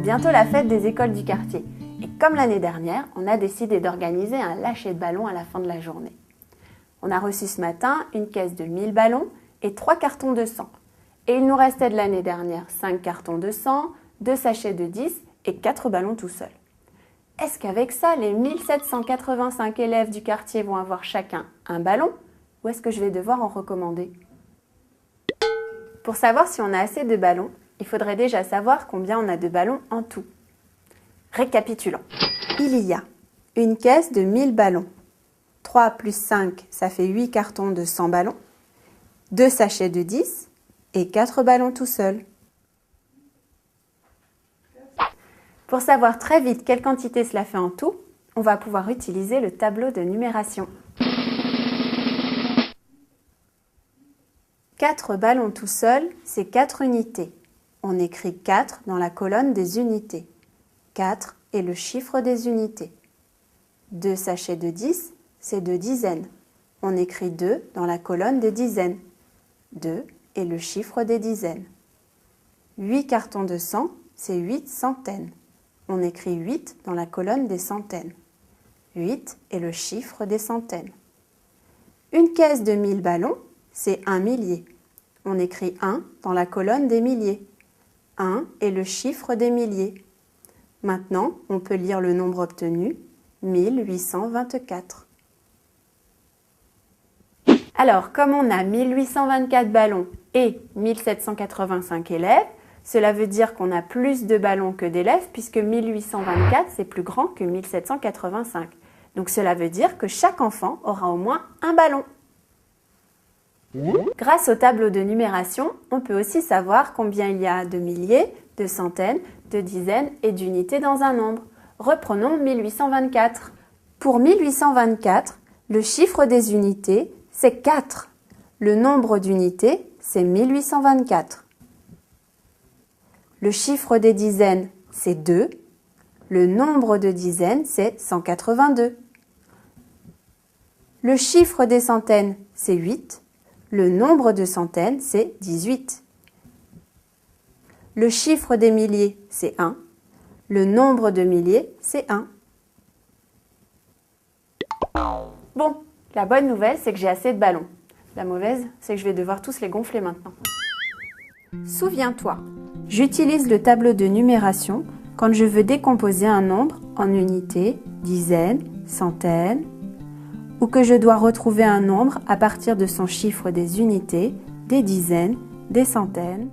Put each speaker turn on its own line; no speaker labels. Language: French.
bientôt la fête des écoles du quartier. Et comme l'année dernière, on a décidé d'organiser un lâcher de ballons à la fin de la journée. On a reçu ce matin une caisse de 1000 ballons et 3 cartons de 100. Et il nous restait de l'année dernière 5 cartons de 100, 2 sachets de 10 et 4 ballons tout seuls. Est-ce qu'avec ça, les 1785 élèves du quartier vont avoir chacun un ballon ou est-ce que je vais devoir en recommander? Pour savoir si on a assez de ballons, il faudrait déjà savoir combien on a de ballons en tout. Récapitulons. Il y a une caisse de 1000 ballons. 3 plus 5, ça fait 8 cartons de 100 ballons. 2 sachets de 10 et 4 ballons tout seuls. Pour savoir très vite quelle quantité cela fait en tout, on va pouvoir utiliser le tableau de numération. 4 ballons tout seuls, c'est 4 unités. On écrit 4 dans la colonne des unités. 4 est le chiffre des unités. 2 sachets de 10, c'est 2 dizaines. On écrit 2 dans la colonne des dizaines. 2 est le chiffre des dizaines. 8 cartons de 100, c'est 8 centaines. On écrit 8 dans la colonne des centaines. 8 est le chiffre des centaines. Une caisse de 1000 ballons, c'est un millier. On écrit 1 dans la colonne des milliers. 1 est le chiffre des milliers. Maintenant, on peut lire le nombre obtenu, 1824. Alors, comme on a 1824 ballons et 1785 élèves, cela veut dire qu'on a plus de ballons que d'élèves puisque 1824, c'est plus grand que 1785. Donc cela veut dire que chaque enfant aura au moins un ballon. Grâce au tableau de numération, on peut aussi savoir combien il y a de milliers, de centaines, de dizaines et d'unités dans un nombre. Reprenons 1824. Pour 1824, le chiffre des unités, c'est 4. Le nombre d'unités, c'est 1824. Le chiffre des dizaines, c'est 2. Le nombre de dizaines, c'est 182. Le chiffre des centaines, c'est 8. Le nombre de centaines, c'est 18. Le chiffre des milliers, c'est 1. Le nombre de milliers, c'est 1. Bon, la bonne nouvelle, c'est que j'ai assez de ballons. La mauvaise, c'est que je vais devoir tous les gonfler maintenant. Souviens-toi, j'utilise le tableau de numération quand je veux décomposer un nombre en unités, dizaines, centaines, ou que je dois retrouver un nombre à partir de son chiffre des unités, des dizaines, des centaines,